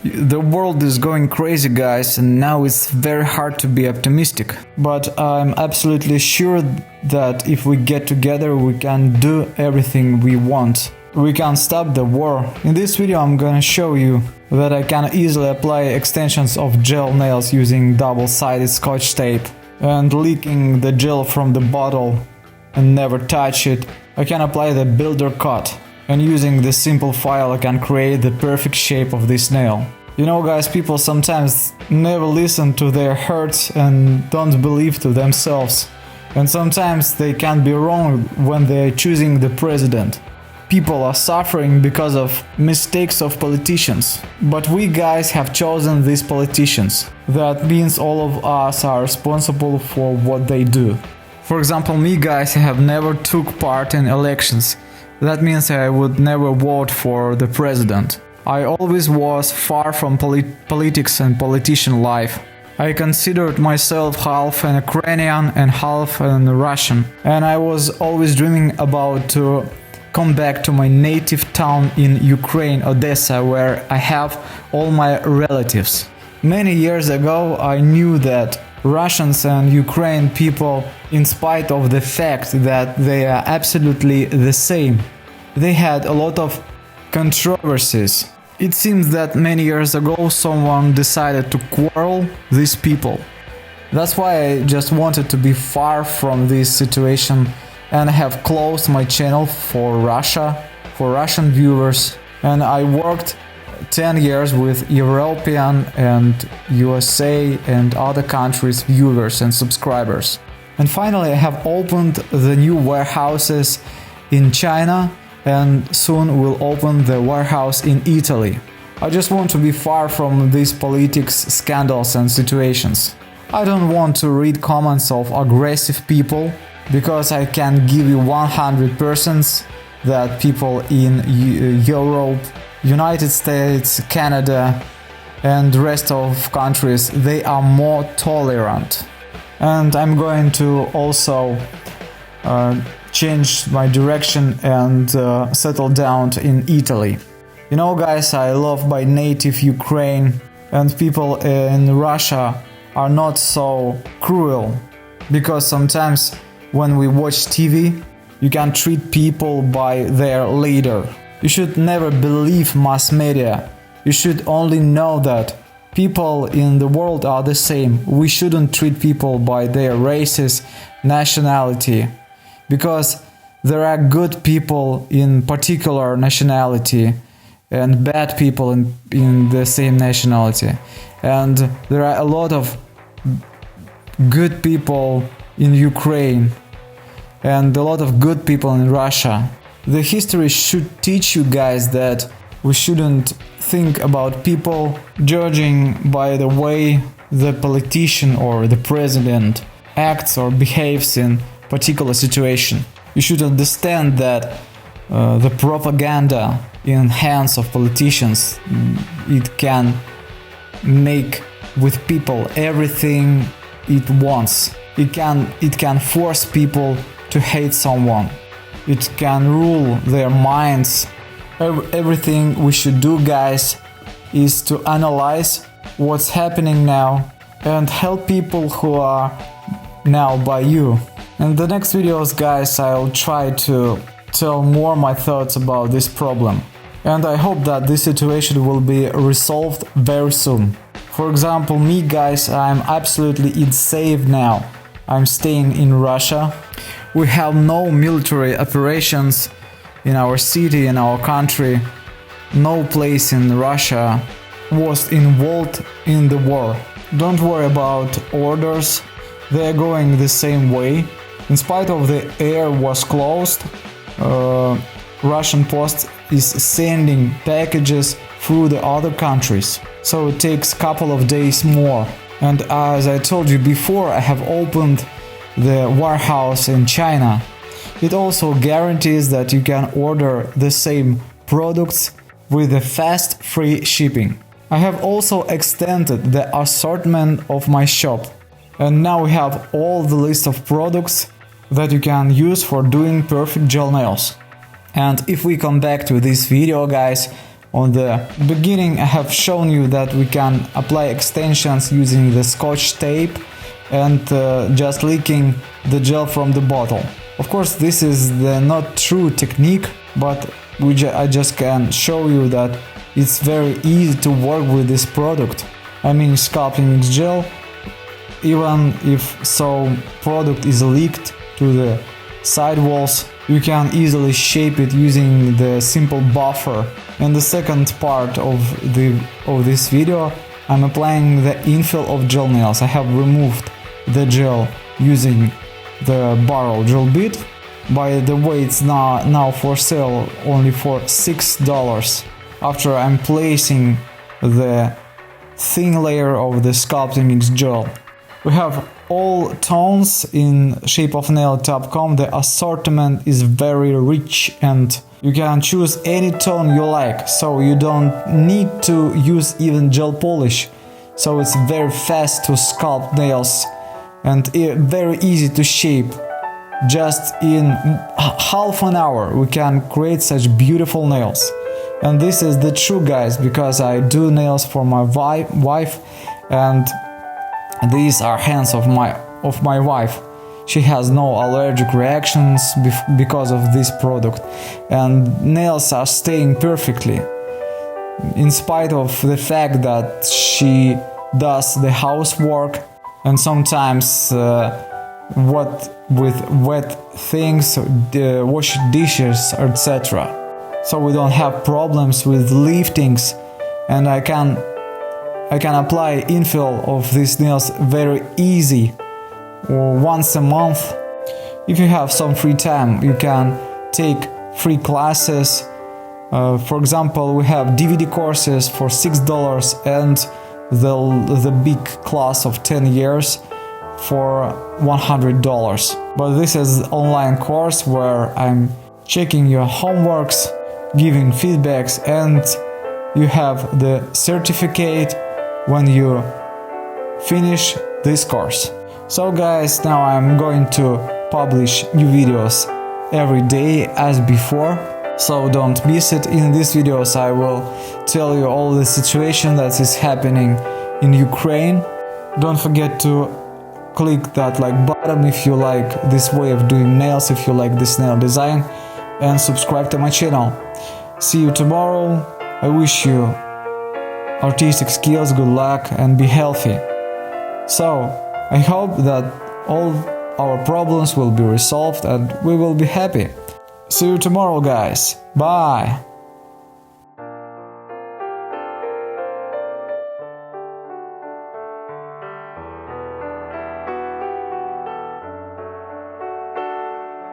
The world is going crazy, guys, and now it's very hard to be optimistic. But I'm absolutely sure that if we get together, we can do everything we want. We can stop the war. In this video I'm gonna show you that I can easily apply extensions of gel nails using double-sided Scotch tape and leaking the gel from the bottle and never touch it. I can apply the builder cut, and using this simple file I can create the perfect shape of this nail. You know, guys, people sometimes never listen to their hearts and don't believe to themselves. And sometimes they can be wrong when they're choosing the president. People are suffering because of mistakes of politicians. But we guys have chosen these politicians. That means all of us are responsible for what they do. For example, me, guys, I have never took part in elections. That means I would never vote for the president. I always was far from politics and politician life. I considered myself half an Ukrainian and half an Russian. And I was always dreaming about to come back to my native town in Ukraine, Odessa, where I have all my relatives. Many years ago I knew that Russians and Ukrainian people, in spite of the fact that they are absolutely the same, they had a lot of controversies. It seems that many years ago someone decided to quarrel these people. That's why I just wanted to be far from this situation and I have closed my channel for Russia, for Russian viewers, and I worked 10 years with European and USA and other countries' viewers and subscribers. And finally I have opened the new warehouses in China and soon will open the warehouse in Italy. I just want to be far from these politics, scandals and situations. I don't want to read comments of aggressive people, because I can give you 100% that people in Europe, United States, Canada and the rest of countries, they are more tolerant. And I'm going to also change my direction and settle down in Italy. You know, guys, I love by native Ukraine, and people in Russia are not so cruel, because sometimes when we watch TV, you can treat people by their leader. You should never believe mass media. You should only know that people in the world are the same. We shouldn't treat people by their races, nationality, because there are good people in particular nationality and bad people in the same nationality. And there are a lot of good people in Ukraine and a lot of good people in Russia. The history should teach you guys that we shouldn't think about people judging by the way the politician or the president acts or behaves in particular situation. You should understand that the propaganda in hands of politicians, it can make with people everything it wants. It can force people to hate someone. It can rule their minds. Everything we should do, guys, is to analyze what's happening now and help people who are now by you. In the next videos, guys, I'll try to tell more my thoughts about this problem. And I hope that this situation will be resolved very soon. For example, me, guys, I'm absolutely safe now. I'm staying in Russia. We have no military operations in our city, in our country. No place in Russia was involved in the war. Don't worry about orders, they're going the same way. In spite of the air was closed, Russian post is sending packages through the other countries. So it takes a couple of days more. And as I told you before, I have opened the warehouse in China. It also guarantees that you can order the same products with a fast free shipping. I have also extended the assortment of my shop, and now we have all the list of products that you can use for doing perfect gel nails. And if we come back to this video, guys, On the beginning I have shown you that we can apply extensions using the Scotch tape and just leaking the gel from the bottle. Of course this is the not true technique, but I just can show you that it's very easy to work with this product. I mean sculpting mix gel, even if so product is leaked to the side walls, you can easily shape it using the simple buffer. In the second part of this video I'm applying the infill of gel nails. I have removed the gel using the barrel drill bit. By the way, it's now for sale only for $6. After I'm placing the thin layer of the sculpting mix gel. We have all tones in shape of nail top.com. The assortment is very rich and you can choose any tone you like, so you don't need to use even gel polish. So it's very fast to sculpt nails and very easy to shape. Just in half an hour we can create such beautiful nails. And this is the truth, guys, because I do nails for my wife, and these are hands of my wife. She has no allergic reactions because of this product, and nails are staying perfectly in spite of the fact that she does the housework and sometimes what with wet things, wash dishes, etc. So we don't have problems with liftings, and I can apply infill of these nails very easy, or once a month. If you have some free time, you can take free classes. For example, we have DVD courses for $6 and the big class of 10 years for $100. But this is online course where I'm checking your homeworks, giving feedbacks, and you have the certificate when you finish this course. So guys, now I'm going to publish new videos every day as before, so don't miss it. In these videos I will tell you all the situation that is happening in Ukraine. Don't forget to click that like button if you like this way of doing nails, if you like this nail design, and subscribe to my channel. See you tomorrow. I wish you artistic skills, good luck, and be healthy. So I hope that all our problems will be resolved and we will be happy. See you tomorrow, guys. Bye.